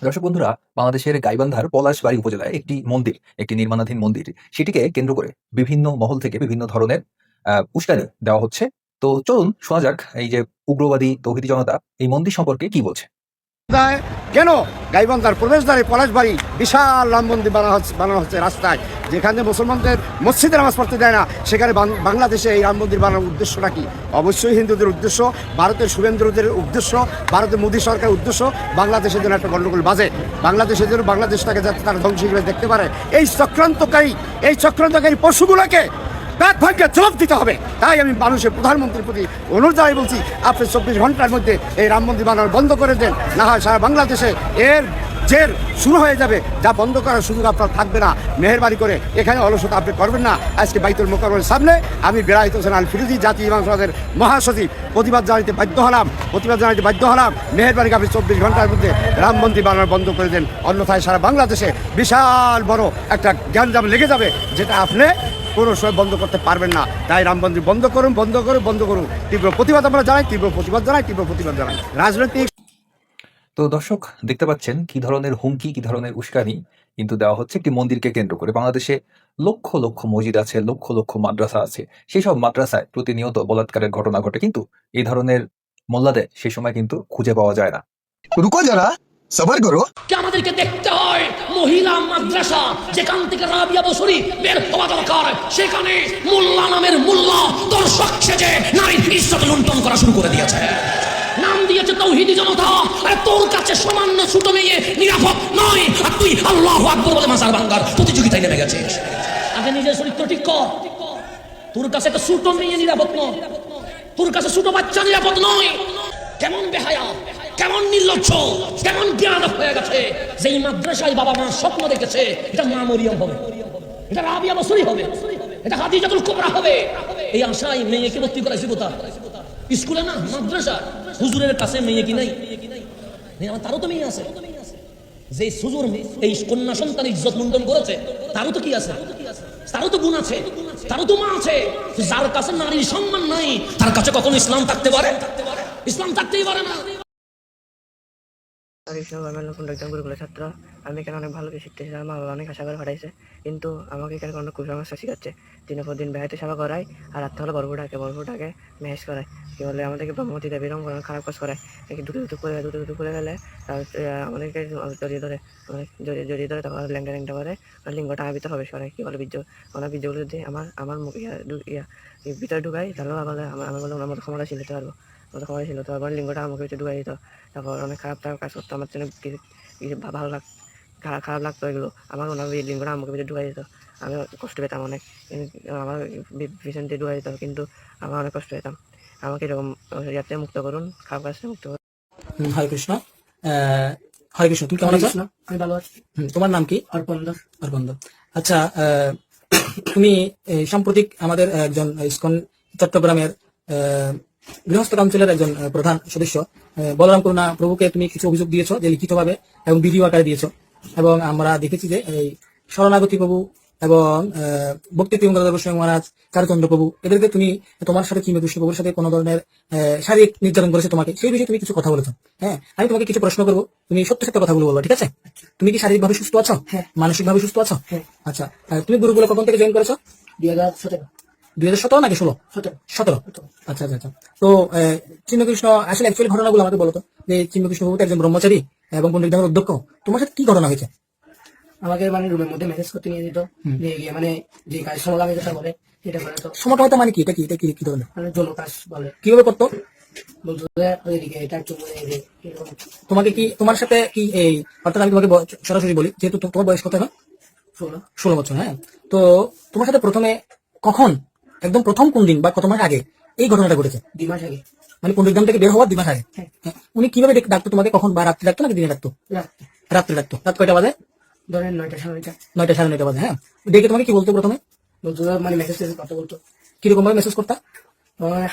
দর্শক বন্ধুরা, বাংলাদেশের গাইবান্ধার পলাশবাড়ী উপজেলায় একটি মন্দির, একটি নির্মাণাধীন মন্দির, সেটিকে কেন্দ্র করে বিভিন্ন মহল থেকে বিভিন্ন ধরনের উস্কানি দেওয়া হচ্ছে। তো চলুন শোনা যাক এই যে উগ্রবাদী তৌহিদি জনতা এই মন্দির সম্পর্কে কি বলছে। কেন গাইবান্ধার প্রবেশদ্বারে পলাশবাড়ি বিশাল রাম মন্দির বানানো হচ্ছে রাস্তায়, যেখানে মুসলমানদের মসজিদে নামাজ পড়তে দেয় না, সেখানে বাংলাদেশে এই রাম মন্দির বানানোর উদ্দেশ্যটা কি? অবশ্যই হিন্দুদের উদ্দেশ্য, ভারতের শুভেন্দ্রদের উদ্দেশ্য, ভারতের মোদী সরকারের উদ্দেশ্য বাংলাদেশের জন্য একটা গণ্ডগোল বাজে, বাংলাদেশের জন্য বাংলাদেশটাকে যাতে তারা ধ্বংস হিসেবে দেখতে পারে। এই চক্রান্তকারী পশুগুলোকে দাঁত ভাগ্যে জবাব দিতে হবে। তাই আমি মানুষের প্রধানমন্ত্রীর প্রতি অনুরোধ জানাই বলছি, আপনি 24 ঘন্টার মধ্যে এই রাম মন্দির বানানো বন্ধ করে দেন, না হয় সারা বাংলাদেশে এর জের শুরু হয়ে যাবে, যা বন্ধ করার সুযোগ আপনার থাকবে না। মেহেরবানি করে এখানে অলসতা আপনি করবেন না। আজকে বাইতুল মোকাররমের সামনে আমি বেলায়েত হোসেন আল ফিরোজী জাতীয় ইমাম সমাজের মহাসচিব প্রতিবাদ জানাতে বাধ্য হলাম। মেহেরবানি আপনি 24 ঘন্টার মধ্যে রাম মন্দির বানানো বন্ধ করে দেন, অন্যথায় সারা বাংলাদেশে বিশাল বড় একটা জ্ঞানজাম লেগে যাবে, যেটা আপনি কোনো সময় বন্ধ করতে পারবেন না। তাই রাম মন্দির বন্ধ করুন। তীব্র প্রতিবাদ জানাই। রাজনৈতিক তো দর্শক দেখতে পাচ্ছেন কি ধরনের হুমকি, কি ধরনের উস্কানি কিন্তু দেওয়া হচ্ছে একটি মন্দিরকে কেন্দ্র করে। বাংলাদেশে লক্ষ লক্ষ মসজিদ আছে, লক্ষ লক্ষ মাদ্রাসা আছে, সেই সব মাদ্রাসায় প্রতিনিয়ত বলাৎকারের ঘটনা ঘটে, কিন্তু এই ধরনের মোল্লাদের সে সময় কিন্তু খুঁজে পাওয়া যায় না। রুকো যারা, সবার করো। আমাদেরকে দেখতে হয় মহিলা মাদ্রাসা যেখান থেকে রাবিয়া বসরি বের হওয়া দরকার, সেখানে মোল্লা নামের মোল্লা দর্শক সেজে নারীর ইজ্জত লুণ্ঠন করা শুরু করে দিয়েছে। নাম দিয়েছে তৌহিদি জনতা। আর তোর কাছে সামান্য ছোট মেয়ে নিরাপদ নয়, আর তুই আল্লাহু আকবার বলে মাজার ভাঙার প্রতিযোগিতায় নেমে গেছিস। আগে নিজের চরিত্র ঠিক কর। তোর কাছে একটা ছোট মেয়ে নিরাপদ নয়, তোর কাছে ছোট বাচ্চা নিরাপদ নয়। কেমন বেহায়া, কেমন নির্লজ্জ, কেমন জ্ঞান হয়ে গেছে। যেই মাদ্রাসায় বাবা মা স্বপ্ন দেখেছে এটা মা মরিয়ম হবে, এটা রাবিয়া বসরি হবে, এটা খাদিজাতুল কুবরা হবে, এই আশায় মেয়েকে ভর্তি করাইছি কোথায়? স্কুলে না, মাদ্রাসা। হুজুরের কাছে মেয়ে কি নাই? আমার তারও তো মেয়ে আছে। যে হুজুর এই কন্যা সন্তান ইজ্জত লুণ্ঠন করেছে, তারও তো কি আছে? তারও তো গুণ আছে, তারও তো মা আছে। যার কাছে নারীর সম্মান নাই, তার কাছে কখনো ইসলাম থাকতে পারে? ইসলাম থাকতেই পারে না। গুরুকুলের ছাত্র। আমি এখানে অনেক ভালো কিছু শিখতেছি। আমার মা বাবা অনেক আশা করে পাঠাইছে, কিন্তু আমাকে এখানে অনেক কুসংস্কার শিখাচ্ছে। দিনের পর দিন বেড়াইতে সেবা করায়, আর রাত্রে হলে বরফটাকে মেহেজ করায়। কি বলে আমাদেরকে ব্রহ্মতিতে বিরম করে খারাপ কাজ করায়। দুটো করে গেলে আমাদেরকে জড়িয়ে ধরে তখন ল্যাংটা করে লিঙ্গটা আবিত হবে সরাই। কি বলে বীর্যগুলো যদি আমার ভিতরে ঢুকাই, তাহলে আমার বলে ওনার মতো ক্ষমতাশীল হতে পারবো, লিঙ্গটা আমাকে হচ্ছে ঢুকাই দিত। তারপর অনেক খারাপ কাজ করতো। আমার জন্য খারাপ লাগতো এগুলো। আমার ওনার লিঙ্গটা আমাকে ভিতরে ঢুকাই দিত। আমি কষ্ট পেতাম অনেক, আমার পিছন দিয়ে ঢুকাই দিত, কিন্তু আমার অনেক কষ্ট পেতাম। আমাকে এরকম ইয়াতে মুক্ত করুন, খারাপ কাজ মুক্ত করুন। হরে কৃষ্ণ। হরে কৃষ্ণ। তুমি কেমন আছো? আমি ভালো আছি। তোমার নাম কি? অর্পন্দ। আচ্ছা, তুমি সাম্প্রতিক আমাদের একজন ইসকন চট্টগ্রামের গৃহস্থ কাউন্সিলের একজন প্রধান সদস্য বলরাম করুণা প্রভুকে তুমি কিছু অভিযোগ দিয়েছো, যে লিখিতভাবে এবং ভিডিও আকারে দিয়েছো। এবং আমরা দেখেছি যে এই শরণাগতি প্রভু এবং ভক্তি তীব্র গোস্বামী মহারাজ, চারুচন্দ্র প্রভু, এদেরকে তুমি তোমার সাথে চিন্ময় প্রভুর সাথে কোনো ধরনের শারীরিক নির্যাতন করেছে তোমাকে, সেই বিষয়ে তুমি কিছু কথা বলেছো। হ্যাঁ, আমি তোমাকে কিছু প্রশ্ন করবো, তুমি সত্য সত্য কথাগুলো বলবো, ঠিক আছে? তুমি কি শারীরিকভাবে সুস্থ আছো? হ্যাঁ। মানসিকভাবে সুস্থ আছো? হ্যাঁ। আচ্ছা, তুমি গুরুকুলে কখন থেকে জয়েন করেছো? 2017 নাকি 17? আচ্ছা। তো চিন্ময়কৃষ্ণ আসলে অ্যাকচুয়ালি ঘটনাগুলো আমাকে বলতো, যে চিন্ময়কৃষ্ণ প্রভু একজন ব্রহ্মচারী এবং পণ্ডিত ধামের অধ্যক্ষ। তোমার সাথে কি ঘটনা হয়েছে? আমাকে রুমের মধ্যে মেসেজ করতে নিয়ে দিত, নিয়ে গিয়ে যে কাজ সমকামী কথা বলে সেটা করে। তো সমকামিতা মানে কি? এটা কি ধরনের জল কাজ বলে? কিভাবে করতো? বলতো ওইদিকে এটা তোমাকে কি, তোমার সাথে কি এই, অর্থাৎ আমি তোমাকে সরাসরি বলি, যেহেতু তোমার বয়স কত এখন? 16 বছর। হ্যাঁ, তো তোমার সাথে প্রথমে কখন, একদম প্রথম কোন দিন বা কত মাস আগে এই ঘটনাটা ঘটেছে? 2 মাস আগে। মানে পণ্ডিতধাম থেকে বের হওয়ার 2 মাস আগে। হ্যাঁ। উনি কিভাবে ডাকতো তোমাকে? কখন, বা রাত্রে ডাকতো নাকি দিনে ডাকতো? রাত্রে ডাকতো। রাত কয়টা বাজে? ধরেন 9টা 9:30। 9টা 9:30 বাজে। হ্যাঁ, ডেকে তোমাকে কি বলতো প্রথমে? বলতো মেসেজ কথা বলতো। কিরকম ভাবে মেসেজ করতা?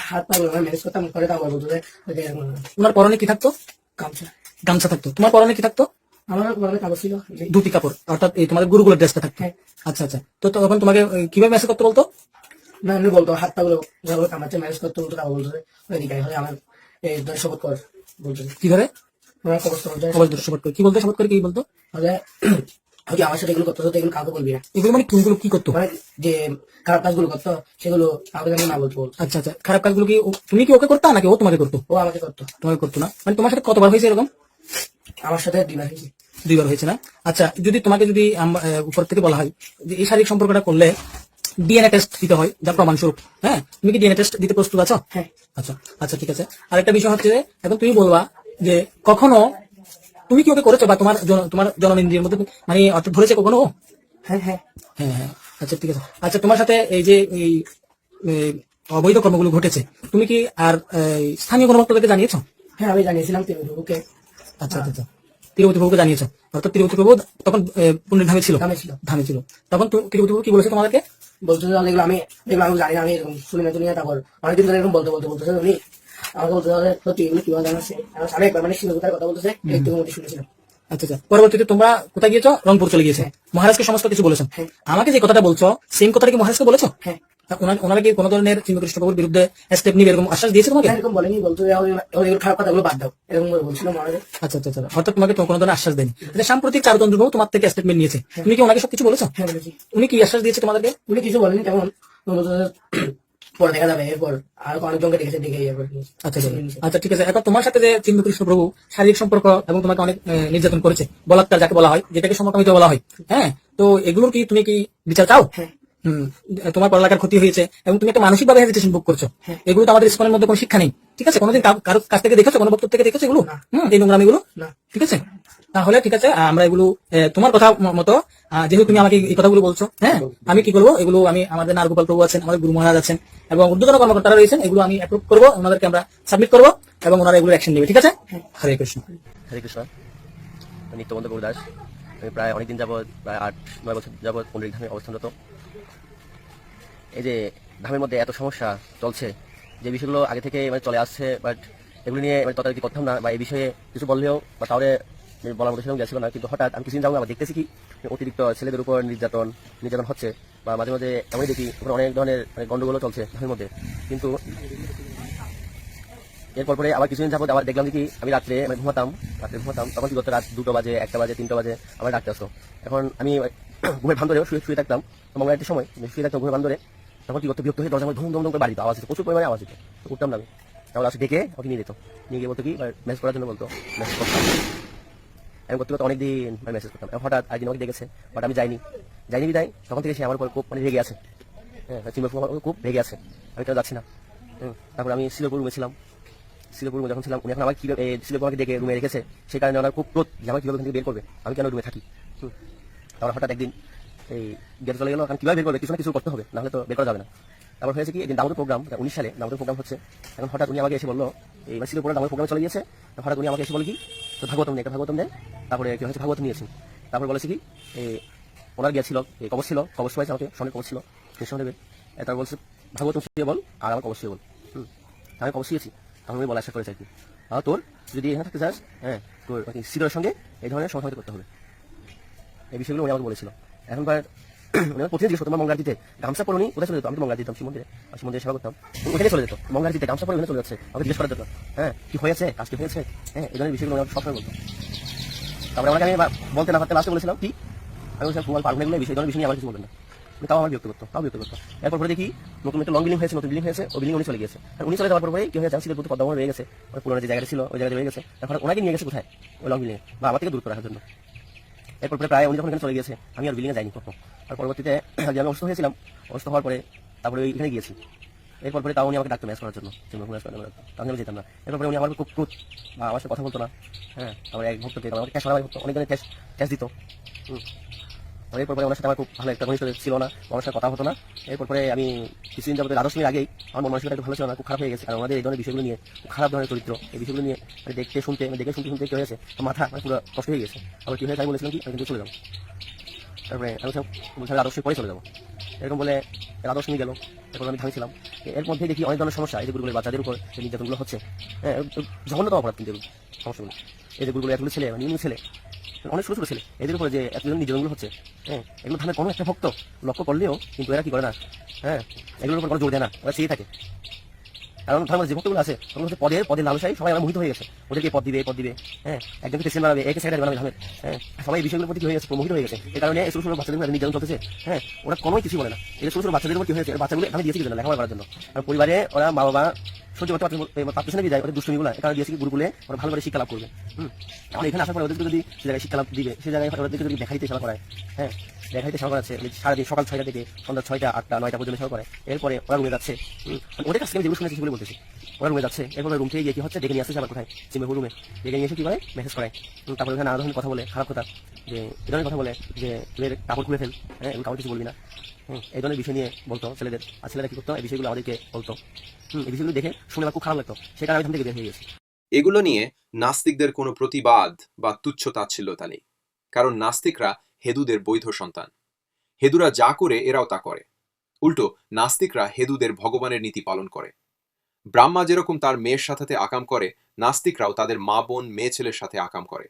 হাত পা মেসেজ করতাম, করে তাও বলতো যে তোমার পরনে কি থাকতো? গামছা থাকতো। তোমার পরনে কি থাকতো? আমার পরনে কাগজ ছিল, ধুতি কাপড়, অর্থাৎ এই তোমাদের গুরুকুলের ড্রেসটা থাকতো। আচ্ছা। তো তখন তোমাকে কিভাবে মেসেজ করতে বলতো? না, এমনি বলতো, হাত পা গুলো কামাচ্ছে মেসেজ করতে বলতো, তাও বলতো ওইদিকে আমার এই শপথ কর বলতো। কি ধরে? কবচ দুটো শপথ করে কি বলতো? শপথ করে কি বলতো? যে আমার সাথে এগুলো করতো তো এগুলো কাউকে বলবি না, এগুলো মানে কোনগুলো কি করতো? মানে যে খারাপ কাজগুলো করতো সেগুলো কাউকে যেন না বলতো। আচ্ছা আচ্ছা, খারাপ কাজগুলো কি তুমি কি ওকে করতা নাকি ও তোমাকে করতো? ও আমাকে করতো। তোমাকে করতো না মানে তোমার সাথে কতবার হয়েছে এরকম? আমার সাথে 2 বার হয়েছে। 2 বার হয়েছে না? আচ্ছা, যদি তোমাকে যদি উপর থেকে বলা হয় যে এই শারীরিক সম্পর্কটা করলে ডিএনএ টেস্ট দিতে হয় যা প্রমাণস্বরূপ, হ্যাঁ, তুমি কি ডিএনএ টেস্ট দিতে প্রস্তুত আছো? হ্যাঁ। আচ্ছা আচ্ছা, ঠিক আছে। আরেকটা বিষয় হচ্ছে যে এখন তুমি বলবা যে কখনো তুমি কি ওকে করেছো বা তোমার জননেন্দ্রিয়ের মধ্যে মানে অর্থাৎ ধরেছে কখনো ও? হ্যাঁ হ্যাঁ হ্যাঁ হ্যাঁ, আচ্ছা ঠিক আছে। আচ্ছা, তোমার সাথে এই যে এই অবৈধ কর্মগুলো ঘটেছে তুমি কি আর স্থানীয় কর্মকর্তাদেরকে জানিয়েছো? হ্যাঁ, আমি জানিয়েছিলাম তিরুকে। আচ্ছা আচ্ছা আচ্ছা, তিরুপতি প্রভুকে জানিয়েছো? অর্থাৎ তিরুপতি প্রভু তখন পুণ্যের ধামে ছিল? ধামে ছিল। তখন তিরুপতি প্রভু কি বলেছে তোমাদেরকে? বলতো যে যেগুলো আমি জানি না, আমি এরকম শুনি না দুনিয়া। তারপর অনেকদিন ধরে এরকম বলতেছে উনি আমাকে বলতে সত্যি এগুলো কিভাবে জানাচ্ছে। আমি একবার মানে শিবতার কথা বলতেছে একটু মধ্যে শুনেছিলাম। আচ্ছা আচ্ছা, পরবর্তীতে তোমরা কোথায় গিয়েছো? রংপুর চলে গিয়েছে। মহারাজকে সমস্ত কিছু বলেছো? আমাকে যে কথাটা বলছো সেম কথাটা কি মহারাজকে বলেছো? হ্যাঁ। ওনারা কি কোনো ধরনের শ্রীকৃষ্ণ প্রভুর বিরুদ্ধে স্টেপ নিবে এরকম আশ্বাস দিয়েছে তোমাকে? এরকম বলেনি, বলতো যে এগুলো খারাপ কথাগুলো বাদ দাও এরকম বলছিল মহারাজ। আচ্ছা আচ্ছা আচ্ছা, অর্থাৎ তোমাকে কোনো ধরনের আশ্বাস দেয়নি। আচ্ছা, সাম্প্রতিক চারুচন্দ্র প্রভু তোমার থেকে স্টেটমেন্ট নিয়েছে, তুমি কি ওনাকে সবকিছু বলেছো? হ্যাঁ বলেছি। উনি কি আশ্বাস দিয়েছে তোমাদেরকে? উনি কিছু বলেনি, তেমন পরে দেখা যাবে, এরপর আর অনেকজনকে দেখেছে দেখে এরপর। আচ্ছা আচ্ছা, ঠিক আছে। এখন তোমার সাথে যে চিন্ময় কৃষ্ণ প্রভু শারীরিক সম্পর্ক এবং তোমাকে অনেক নির্যাতন করেছে, বলাৎকার যাকে বলা হয়, যেটাকে সমকামিতা বলা হয়, হ্যাঁ, তো এগুলোর কি তুমি কি বিচার চাও? তোমার পড়ালেখার ক্ষতি হয়েছে এবং তুমি একটা মানসিক ভাবে হেজিটেশন ভোগ করছো, এগুলো তো আমাদের স্কুলের মধ্যে কোনো শিক্ষা নেই, ঠিক আছে? কোনোদিন কারো কাছ থেকে দেখেছো, কোনো বক্তব্য থেকে দেখেছো এগুলো? এই নোংরামি গুলো, ঠিক আছে? তাহলে ঠিক আছে, আমরা এগুলো তোমার কথা মতো যেহেতু তুমি আমাকে এই কথাগুলো বলছো, হ্যাঁ, আমি কি করবো, এগুলো আমি আমাদের নারগোপাল প্রভু আছেন, আমাদের গুরু মহারাজ আছেন এবং ঊর্ধ্বতন কর্মকর্তারা রয়েছেন, এগুলো আমি অ্যাপ্রুভ করবো, ওনাদেরকে আমরা সাবমিট করবো এবং ওনারা এগুলো অ্যাকশন নেবে, ঠিক আছে? হরে কৃষ্ণ। হরে কৃষ্ণ। আমি নিত্যবন্ধ গুরুদাস। আমি প্রায় অনেকদিন যাবৎ, প্রায় 8-9 বছর যাবৎ পুণ্ডরিক ধামে অবস্থানরত। এই যে ধামের মধ্যে এত সমস্যা চলছে, যে বিষয়গুলো আগে থেকে মানে চলে আসছে, বাট এগুলো নিয়ে মানে তদারকি করতাম না বা এই বিষয়ে কিছু বললেও বা তাহলে বলার মতো সেরকম গেছিল না। কিন্তু হঠাৎ আমি কিছুদিন যাবো আবার দেখতেছি কি অতিরিক্ত ছেলেদের উপর নির্যাতন হচ্ছে, বা মাঝে মাঝে এমনই দেখি ওখানে অনেক ধরনের মানে গন্ডগোলও চলছে ধামের মধ্যে। কিন্তু এরপর পরে আবার কিছুদিন যাবো আবার দেখলাম কি আমি রাত্রে ঘুমাতাম, তখন কি করতো রাত 2টো বাজে, 1টা বাজে, 3টা বাজে আমার ডাকতে আসতো। এখন আমি ঘুমের ভান ধরেও শুয়ে থাকতাম, মঙ্গলবারের সময় শুয়ে থাকতাম ঘুমের ভান ধরে, তখন কি করতে বিরক্ত হয়ে দরজা ধুম ধুম করে বাড়ি দিত, আওয়াজ হতো, প্রচুর পরিমাণে আওয়াজ হতো। উঠতাম না আমি, তাহলে আসে ডেকে ওকে নিয়ে যেত, নিয়ে গিয়ে বলতো কি মেসেজ করার জন্য বলতো, মেসেজ করতাম। আমি করতে করতে অনেকদিন মেসেজ করতাম। হঠাৎ একদিন আমাকে ডেকেছে, বাট আমি যাইনি বিদায় তখন থেকে সে আমার উপর খুব মানে রেগে আছে, হ্যাঁ, খুব রেগে আছে, আমি কেন যাচ্ছি না। তারপর আমি শিলপুর রুমে ছিলাম, যখন ছিলাম উনি এখন আমার কিভাবে শিলপুর আমাকে ডেকে রুমে রেখেছে, সেই কারণে ওনার খুব ক্রোধ যে আমার কিভাবে থেকে বের করবে, আমি কেন রুমে থাকি। তারপর হঠাৎ একদিন এই গেট চলে গেল, কারণ কিভাবে বের করবে, কিছু না কিছু করতে হবে, নাহলে তো বের করা যাবে না। তারপর হয়েছে কি একদিন দামোদর প্রোগ্রাম, 19 সালে দামোদর প্রোগ্রাম হচ্ছে। এখন হঠাৎ উনি আমাকে এসে বললো, এই শিলপুরে দামোদর প্রোগ্রামে চলে গিয়েছে, হঠাৎ উনি আমাকে এসে বলে কি তো ভাগবতম নেই, একটা ভাগবতম দেয়। তারপরে কি হচ্ছে ভাগবতম নিয়েছি। তারপর বলেছে কি ওনার গিয়েছিল কবচ ছিল, কবচ পাইছে আমাকে, স্বর্ণের কবচ ছিল কৃষ্ণদেবের। তারপর বলছে ভাগবতম শিয়ে বল আর আমার কবচ শিয়ে বল। আমি কবচ শিয়েছি, তখন আমি বলা আশা করেছি আর কি, তোর যদি এখানে থাকতে চাস, হ্যাঁ, তোর সিডরের সঙ্গে এই ধরনের সংহতি করতে হবে। এই বিষয়গুলো উনি আমাকে বলেছিল। এখনকার প্রতিদিন জিজ্ঞেস করতাম মঙ্গার দিতে গামছা পরনি কোথায় চলে যেত, আমি তো মঙ্গার দিতাম শিবমন্দিরে সেবা করতাম, ওখানে চলে যেত মঙ্গার দিতে গামছা পরে ওখানে চলে যাচ্ছে, আমাকে জিজ্ঞেস করার জন্য, হ্যাঁ, কি হয়েছে, কাজ কি হয়েছে, হ্যাঁ, এই ধরনের বিষয়গুলো আমাকে সবসময় বলতো। তারপরে আমাকে আমি বলতে না পারতে লাস্টে বলেছিলাম কি আমি বলছিলাম তোমার পারবো না, এগুলো বিষয় নিয়ে আমার কিছু বলবেন না। তাও আমার বিরক্ত করতো। এরপর পরে দেখি নতুন একটা লং বিল্ডিং হয়েছে, ওই বিল্ডিং উনি চলে গেছে। আর উনি চলে যাওয়ার পরে কি হয়ে যাচ্ছে, পদ্মা রয়ে গেছে, পুরোনো যে জায়গাটা ছিল ওই জায়গায় রয়ে গেছে। এখন ওনাকে নিয়ে গেছে কোথায়, ওই লং বিল্ডিং বা আমার থেকে দূর রাখার জন্য। এরপর প্রায় উনি যখন এখানে চলে গেছে আমি আর বিল্ডিংয়ে যাইনি কখনো। আর পরবর্তীতে আমি অসুস্থ হয়েছিলাম, অসুস্থ হওয়ার পরে তারপরে এখানে গিয়েছি। এরপর পরে তাও উনি আমাকে ডাক্তার ম্যাচ করার জন্য, আমি যেতাম না। এরপর পরে উনি আমার খুব ক্রোধ বা আমার সাথে কথা বলতো না, হ্যাঁ, আমার এক ভক্তকে আমাকে ক্যাশ মারা অনেক ধরনের ক্যাশ দিত। এরপর পরে ওনার সাথে আমার খুব ভালো একটা ঘনিষ্ঠ ছিল না, ওনার সাথে কথা হতো না। এরপর পরে আমি কিছুদিন যাবত 10 মিনিট আগেই আমার মানসিকতা একটু ভালো ছিল না, খুব খারাপ হয়ে গেছে। আর আমাদের এই ধরনের বিষয়গুলো নিয়ে খারাপ ধরনের চরিত্র, এই বিষয়গুলো নিয়ে দেখতে শুনতে কি হয়েছে, মাথা পুরো কষ্ট হয়ে গেছে। আবার কি হয়েছে আমি বলেছিলাম কি আমি কিন্তু চলে যাবো, তারপরে আমি বলছিলাম আদর্শের পরে চলে যাবো, এরকম বলে আদর্শ নিয়ে গেল। এরপর আমি থামিছিলাম। এর মধ্যে দেখি অনেক ধরনের সমস্যা, এই যে গুরুগুলো বাচ্চাদের উপর যে নির্যাতনগুলো হচ্ছে, হ্যাঁ, জঘন্যতম অপরাধ কিন্তু সমস্যাগুলো। এই যে গুরুগুলো এতগুলো ছেলে নিউ ছেলে, অনেক ছোট ছেলে, এদের উপরে যে এতজন নির্যাতনগুলো হচ্ছে, হ্যাঁ, এগুলো ধানের কোনো একটা ভক্ত লক্ষ্য করলেও কিন্তু এরা কি করে না, হ্যাঁ, এগুলোর উপর কোনো জোর দেয় না, ওরা চেয়ে থাকে। কারণ ধর্মের যে ভক্তগুলো আছে ওগুলো হচ্ছে পদের লালসায় সবাই আমরা মোহিত হয়ে গেছে, ওদেরকে পদ দিবে, হ্যাঁ, একজনকে প্রেসিডেন্ট বানাবে, একে সেক্রেটারি বানাবে ধর্মের, হ্যাঁ, সবাই এই বিষয়গুলোর প্রতি কি হয়ে গেছে, মোহিত হয়ে গেছে। এই কারণে এই ছোট ছোট বাচ্চাদের নির্যাতন চলতেছে, হ্যাঁ, ওরা কোনোই কিছু বলে না। এই ছোট ছোট বাচ্চাদের কি হয়েছে, বাচ্চাগুলো এখানে দিয়েছে কি জন্য, লেখাপড়া করার জন্য। আর পরিবারে ওরা মা বাবা সহ্য করতে পারতেছে না, যায় ওদের দুষ্টমিগুলো, এখানে দিয়েছে কি গুরুকুলে ওরা ভালো করে শিক্ষা লাভ করবে। এখন এখানে আসার পরে ওদেরকে যদি সে জায়গায় শিক্ষা লাভ দিবে, সে জায়গায় ওদেরকে যদি দেখাইতে সেবা করায়, হ্যাঁ, দেখাইতে সেবা করাচ্ছে সারাদিন সকাল 6টা থেকে সন্ধ্যা 6টা 8টা 9টা পর্যন্ত সেবা করে। এরপরে ওরা রুমে যাচ্ছে, ওদের কাছ থেকে যেগুলো শুনেছি সেগুলো বলতেছি। ওরা রুমে যাচ্ছে, এরপরে রুম থেকে গিয়ে কি হচ্ছে ডেকে নিয়ে আসছে আবার কোথায়, সিমেহুর রুমে ডেকে নিয়ে এসে কি করে মেসেজ করায়। তারপরে ওখানে নানা ধরনের কথা বলে, খারাপ কথা, যে এই ধরনের কথা বলে যে তোদের কাপড় খুলে ফেল, হ্যাঁ, কাপড় কিছু বলবি না, হ্যাঁ, এই ধরনের বিষয় নিয়ে বলতো ছেলেদের। আর ছেলেরা কি করতো, এই বিষয়গুলো আমাদেরকে বলতো। এই বিষয়গুলো দেখে শুনে আমার খুব খারাপ লাগতো, সেই কারণে আমি এখান থেকে বের হয়ে গেছি। এগুলো নিয়ে নাস্তিকদের কোনো প্রতিবাদ বা তুচ্ছ তাচ্ছিল্যতা নেই, কারণ নাস্তিকরা হেদুদের বৈধ সন্তান। হেদুরা যা করে এরাও তা করে। উল্টো নাস্তিকরা হেদুদের ভগবানের নীতি পালন করে। ব্রাহ্মা যেরকম তার মেয়ের সাথে আকাম করে, নাস্তিকরাও তাদের মা বোন মেয়ে ছেলের সাথে আকাম করে।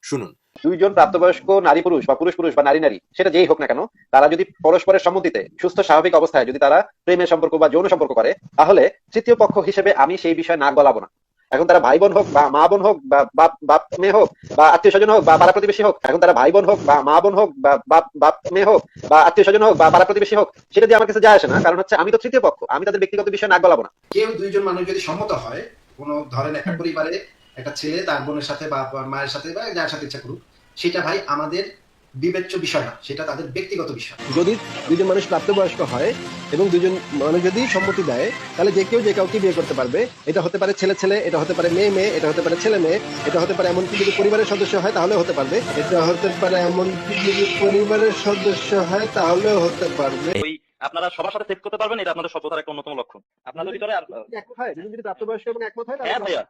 শুনুন, দুইজন প্রাপ্তবয়স্ক নারী পুরুষ বা পুরুষ পুরুষ বা নারী নারী সেটা যেই হোক না কেন, তারা যদি পরস্পরের সম্মতিতে সুস্থ স্বাভাবিক অবস্থায় যদি তারা প্রেমের সম্পর্ক বা যৌন সম্পর্ক করে, তাহলে তৃতীয় পক্ষ হিসেবে আমি সেই বিষয়ে নাক গলাবো না। এখন তারা ভাই বোন হোক বা মা বোন হোক বা বাপ মেয়ে হোক বা আত্মীয় স্বজন হোক বা পাড়া প্রতিবেশী হোক, এখন তারা ভাই বোন হোক বা মা বোন হোক বা বাপ মেয়ে হোক বা আত্মীয় স্বজন হোক বা পাড়া প্রতিবেশী হোক, সেটা দিয়ে আমার কাছে যায় আসে না। কারণ হচ্ছে আমি তো তৃতীয় পক্ষ, আমি তাদের ব্যক্তিগত বিষয়ে নাক গলাবো না। কেউ দুইজন মানুষ যদি সম্মত হয়, কোনো ধরেন একটা পরিবারে একটা ছেলে তার বোনের সাথে বা মায়ের সাথে বা যার সাথে ইচ্ছা করুক, সেটা ভাই আমাদের বিবেচ্য বিষয় না, সেটা তাদের ব্যক্তিগত বিষয়। যদি দুজন মানুষ প্রাপ্তবয়স্ক হয় এবং দুজন মানুষ যদি সম্মতি দেয়, তাহলে যে কেউ যে কাউকে বিয়ে করতে পারবে। এটা হতে পারে ছেলে ছেলে, এটা হতে পারে মেয়ে মেয়ে, এটা হতে পারে ছেলে মেয়ে, এটা হতে পারে এমনকি যদি পরিবারের সদস্য হয় তাহলেও হতে পারবে, এটা হতে পারে এমনকি যদি পরিবারের সদস্য হয় তাহলেও হতে পারবে। আপনারা সবার সাথে সেক্স করতে পারবেন, এটা আপনাদের সভ্যতার একটা অন্যতম লক্ষণ। আপনাদের ভিতরে একমত হয়, দুজন যদি প্রাপ্তবয়স্ক এবং একমত হয়, হ্যাঁ ভাইয়া,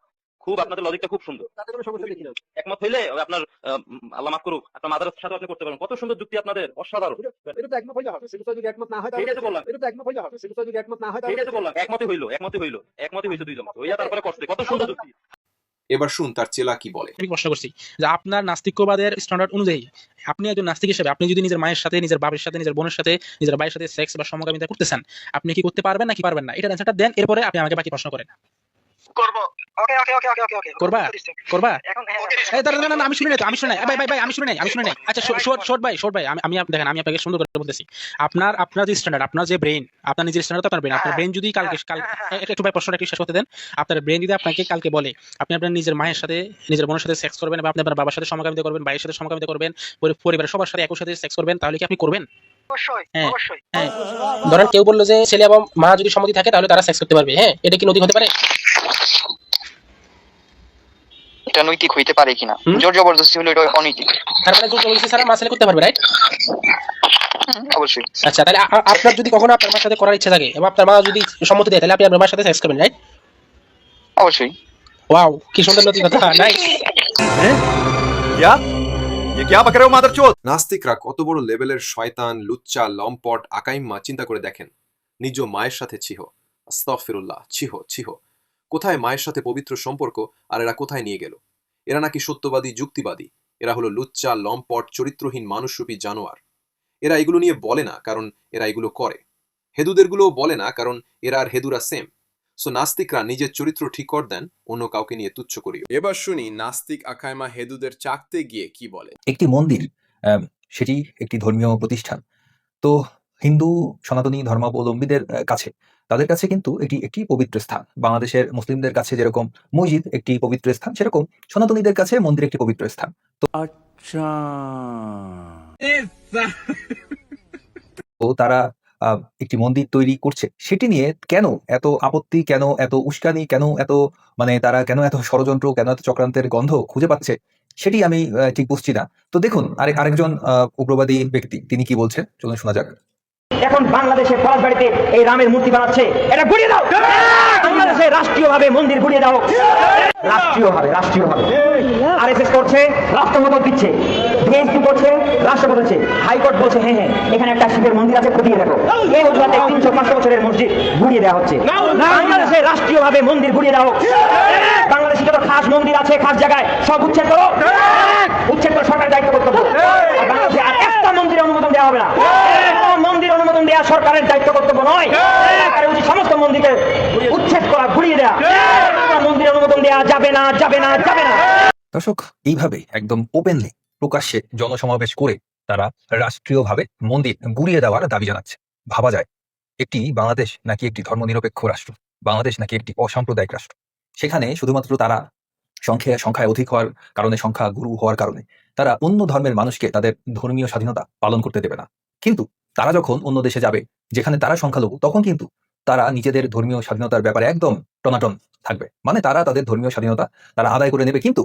খুব আপনাদের লজিকটা খুব সুন্দর। তাতে কোনো সমস্যা দেখি না। একমত হইলে আপনার আল্লাহ মাফ করুক, আপনার মাদারের সাথে আপনি করতে পারেন। কত সুন্দর যুক্তি আপনাদের, অসাধারণ। এটা তো একমত হইলে হবে, সেটা যদি একমত না হয় তাহলে এটাই তো বললাম, এটা তো একমত হইলে হবে, সেটা যদি একমত না হয় তাহলে এটাই তো বললাম, একমতই হইলো দুইজন, হইয়া তারপরে করতে, কত সুন্দর যুক্তি। এবার শুন তার চেলা কি বলে। আমি প্রশ্ন করছি যে আপনার নাস্তিকবাদের স্ট্যান্ডার্ড অনুযায়ী আপনি একজন নাস্তিক হিসেবে আপনি যদি নিজের মায়ের সাথে, নিজের বাবার সাথে, নিজের বোনের সাথে, নিজের ভাইয়ের সাথে সেক্স বা সমকামিতা করতে চান, আপনি কি করতে পারবেন নাকি পারবেন না? এটার অ্যানসারটা দেন, এরপরে আপনি আমাকে বাকি প্রশ্ন করেন। করব। ওকে ওকে ওকে ওকে ওকে করবা এখন এই দাঁড়ান, না আমি শুনি নাই, ভাই আমি শুনি নাই। আচ্ছা শর্ট ভাই আমি দেখেন, আমি আপনাকে সুন্দর করে বলতেছি। আপনার যে স্ট্যান্ডার্ড, আপনার যে ব্রেইন, আপনার নিজের স্ট্যান্ডার্ড, আপনার ব্রেইন যদি কাল একটু ভাই প্রশ্নটা একটু শেষ করতে দেন। আপনার ব্রেইন যদি আপনাকে কালকে বলে আপনি আপনার নিজের মায়ের সাথে, নিজের বোনের সাথে সেক্স করবেন, বা আপনি আপনার বাবার সাথে সমকামিতা করবেন, ভাইয়ের সাথে সমকামিতা করবেন, পরিবারের সবার সাথে একই সাথে সেক্স করবেন, তাহলে কি আপনি করবেন? অবশ্যই অবশ্যই। হ্যাঁ, ধরেন কেউ বললো যে ছেলে এবং মা যদি সম্মতি থাকে তাহলে তারা সেক্স করতে পারবে, হ্যাঁ, এটা কি নৈতিক হতে পারে? এটা নৈতিক হইতে পারে কিনা, জোর জবরদস্তি হলে এটা অনৈতিক। তার মানে জোর জবরদস্তি ছাড়া মা ছেলে করতে পারবে, রাইট? অবশ্যই। আচ্ছা, তাহলে আপনার যদি কখনো আপনার মার সাথে করার ইচ্ছা থাকে এবং আপনার মা যদি সম্মতি দেয়, তাহলে আপনি আপনার মার সাথে সেক্স করবেন, রাইট? অবশ্যই। ওয়াও, কি সুন্দর নৈতিকতা, নাইস। নাস্তিকরা কত বড় লেভেলের শয়তান, লুচ্চা, লম্পট, আকাইম্মা চিন্তা করে দেখেন। নিজ মায়ের সাথে ছিহ, আস্তাগফিরুল্লাহ, ছিহ। কোথায় মায়ের সাথে পবিত্র সম্পর্ক, আর এরা কোথায় নিয়ে গেল? এরা নাকি সত্যবাদী, যুক্তিবাদী। এরা হলো লুচ্চা, লম্পট, চরিত্রহীন মানুষরূপী জানোয়ার। এরা এগুলো নিয়ে বলে না, কারণ এরা এগুলো করে। হেদুদেরগুলোও বলে না, কারণ এরা আর হেদুরা সেম। সো নাস্তিকরা নিজের চরিত্র ঠিক কর দেন, অন্য কাউকে নিয়ে তুচ্ছ করিও। এবার শুনি নাস্তিক আকাইমা হেদুদের চাকতে গিয়ে কি বলে। একটি মন্দির, সেটি একটি ধর্মীয় প্রতিষ্ঠান। তো হিন্দু সনাতনী ধর্মাবলম্বীদের কাছে, তাদের কাছে কিন্তু এটি একটি পবিত্র স্থান। বাংলাদেশের মুসলিমদের কাছে যেরকম মসজিদ একটি পবিত্র স্থান, সেরকম সনাতনীদের কাছে মন্দির একটি পবিত্র স্থান। তো তারা একটি মন্দির তৈরি করছে, সেটি নিয়ে কেন এত আপত্তি, কেন এত উস্কানি, কেন এত তারা কেন এত ষড়যন্ত্র, কেন এত চক্রান্তের গন্ধ খুঁজে পাচ্ছে, সেটি আমি ঠিক বুঝছি না। তো দেখুন আরেকজন উগ্রবাদী ব্যক্তি তিনি কি বলছেন, চলুন শোনা যাক। এখন বাংলাদেশে পলাশবাড়িতে এই রামের মূর্তি বানাচ্ছে, এটা গুড়িয়ে দাও। বাংলাদেশে রাষ্ট্রীয়ভাবে মন্দির গুড়িয়ে দাও, রাষ্ট্রীয়ভাবে। আরএসএস করছে, রাষ্ট্রমদত দিচ্ছে। বিএনপি করছে, রাষ্ট্রপতি বলছে। হাইকোর্ট বলছে হ্যাঁ এখানে একটা শিবের মন্দির আছে, খতিয়ে দেখো। এই অজুহাতে 300-500 বছরের মসজিদ গুড়িয়ে দেওয়া হচ্ছে। বাংলাদেশে রাষ্ট্রীয়ভাবে মন্দির গুড়িয়ে দেওয়া হোক। বাংলাদেশে যত খাস মন্দির আছে, খাস জায়গায় সব উচ্ছেদ করো, সরকারের দায়িত্ব কর্তব্য। বাংলাদেশে আর একটা মন্দিরের অনুমোদন দেওয়া হবে না। মন্দির অনুমোদন দেওয়া সরকারের দায়িত্ব কর্তব্য নয়, সমস্ত মন্দিরকে উচ্ছেদ করা দেয়া মন্দির অনুমোদন দেয়া যাবে না, যাবে না, যাবে না। দর্শক, এইভাবে একদম ওপেনলি প্রকাশ্যে জনসমাবেশ করে তারা রাষ্ট্রীয়ভাবে মন্দির গুড়িয়ে দেওয়ার দাবি জানাচ্ছে। ভাবা যায়, একটি বাংলাদেশ নাকি একটি ধর্মনিরপেক্ষ রাষ্ট্র, বাংলাদেশ নাকি একটি অসাম্প্রদায়িক রাষ্ট্র, সেখানে শুধুমাত্র তারা সংখ্যায় অধিক হওয়ার কারণে, সংখ্যা গুরু হওয়ার কারণে তারা অন্য ধর্মের মানুষকে তাদের ধর্মীয় স্বাধীনতা পালন করতে দেবে না। কিন্তু তারা যখন অন্য দেশে যাবে যেখানে তারা সংখ্যালঘু, তখন কিন্তু তারা নিজেদের ধর্মীয় স্বাধীনতার ব্যাপারে একদম টনাটন থাকবে। মানে তারা তাদের ধর্মীয় স্বাধীনতা তারা আদায় করে নেবে, কিন্তু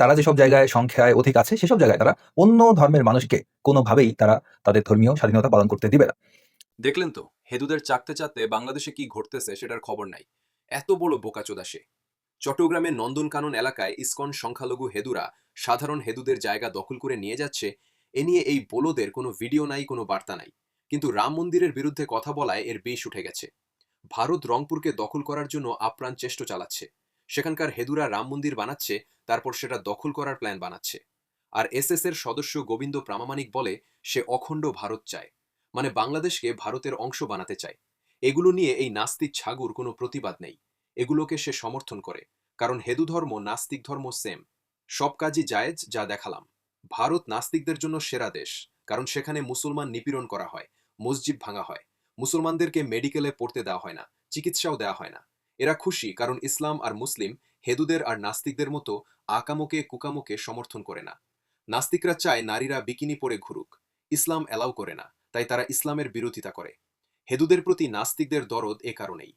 তারা যেসব জায়গায় সংখ্যায় অধিক আছে সেসব জায়গায় তারা অন্য ধর্মের মানুষকে কোনোভাবেই তারা তাদের ধর্মীয় স্বাধীনতা পালন করতে দিবে না। দেখলেন তো, হেদুদের চাকতে চাকতে বাংলাদেশে কি ঘটতেছে সেটার খবর নাই। এত বড় বোকাচোদা সে। চট্টগ্রামের নন্দনকানন এলাকায় ইসকন সংখ্যালঘু হেদুরা সাধারণ হেদুদের জায়গা দখল করে নিয়ে যাচ্ছে, এ নিয়ে এই বোলোদের কোনো ভিডিও নাই, কোনো বার্তা নাই। কিন্তু রাম মন্দিরের বিরুদ্ধে কথা বলায় এর বেশ উঠে গেছে। ভারত রংপুরকে দখল করার জন্য আপ্রাণ চেষ্টা চালাচ্ছে। সেখানকার হেদুরা রাম মন্দির বানাচ্ছে, তারপর সেটা দখল করার প্ল্যান বানাচ্ছে। আর এসএস এর সদস্য গোবিন্দ প্রামাণিক বলে সে অখণ্ড ভারত চায়, মানে বাংলাদেশকে ভারতের অংশ বানাতে চায়। এগুলো নিয়ে এই নাস্তিক ছাগুর কোনো প্রতিবাদ নেই। এগুলোকে সে সমর্থন করে, কারণ হিন্দু ধর্ম নাস্তিক ধর্ম সেম, সব কাজই জায়েজ। যা দেখালাম, ভারত নাস্তিকদের জন্য সেরা দেশ, কারণ সেখানে মুসলমান নিপীড়ন করা হয়, মসজিদ ভাঙা হয়, মুসলমানদেরকে মেডিকেলে পড়তে দেওয়া হয় না, চিকিৎসাও দেওয়া হয় না। এরা খুশি কারণ ইসলাম আর মুসলিম হেদুদের আর নাস্তিকদের মতো আকামোকে কুকামোকে সমর্থন করে না। নাস্তিকরা চায় নারীরা বিকিনি পরে ঘুরুক, ইসলাম অ্যালাউ করে না, তাই তারা ইসলামের বিরোধিতা করে। হেদুদের প্রতি নাস্তিকদের দরদ এ কারণেই।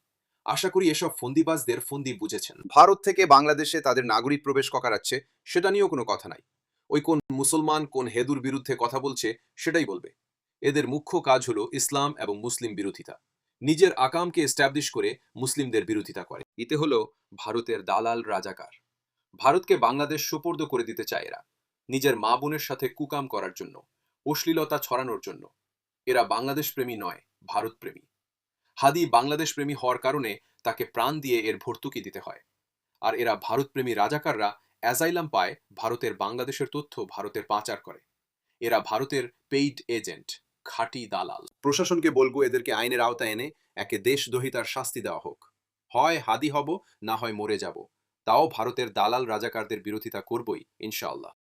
আশা করি এসব ফন্দিবাজদের ফন্দি বুঝেছেন। ভারত থেকে বাংলাদেশে তাদের নাগরিক প্রবেশ করাচ্ছে, সেটা নিয়েও কোনো কথা নাই। ওই কোন মুসলমান কোন হেদুর বিরুদ্ধে কথা বলছে সেটাই বলবে। এদের মুখ্য কাজ হলো ইসলাম এবং মুসলিম বিরোধিতা। নিজের আকামকে এস্টাবলিশ করে মুসলিমদের বিরোধিতা করে। এতে হলো ভারতের দালাল রাজাকার। ভারতকে বাংলাদেশ সোপর্দ করে দিতে চায় এরা, নিজের মা বোনের সাথে কুকাম করার জন্য, অশ্লীলতা ছড়ানোর জন্য। এরা বাংলাদেশ প্রেমী নয়, ভারত প্রেমী। হাদি বাংলাদেশ প্রেমী হওয়ার কারণে তাকে প্রাণ দিয়ে এর ভর্তুকি দিতে হয়। আর এরা ভারতপ্রেমী রাজাকাররা অ্যাজাইলাম পায়, ভারতের বাংলাদেশের তথ্য ভারতের পাচার করে। এরা ভারতের পেইড এজেন্ট, খাঁটি দালাল। প্রশাসনকে বলবো এদেরকে আইনের আওতায় এনে একে দেশদ্রোহিতার শাস্তি দেওয়া হোক। হয় হাদি হব, না হয় মরে যাব, তাও ভারতের দালাল রাজাকারদের বিরোধিতা করবই ইনশাআল্লাহ।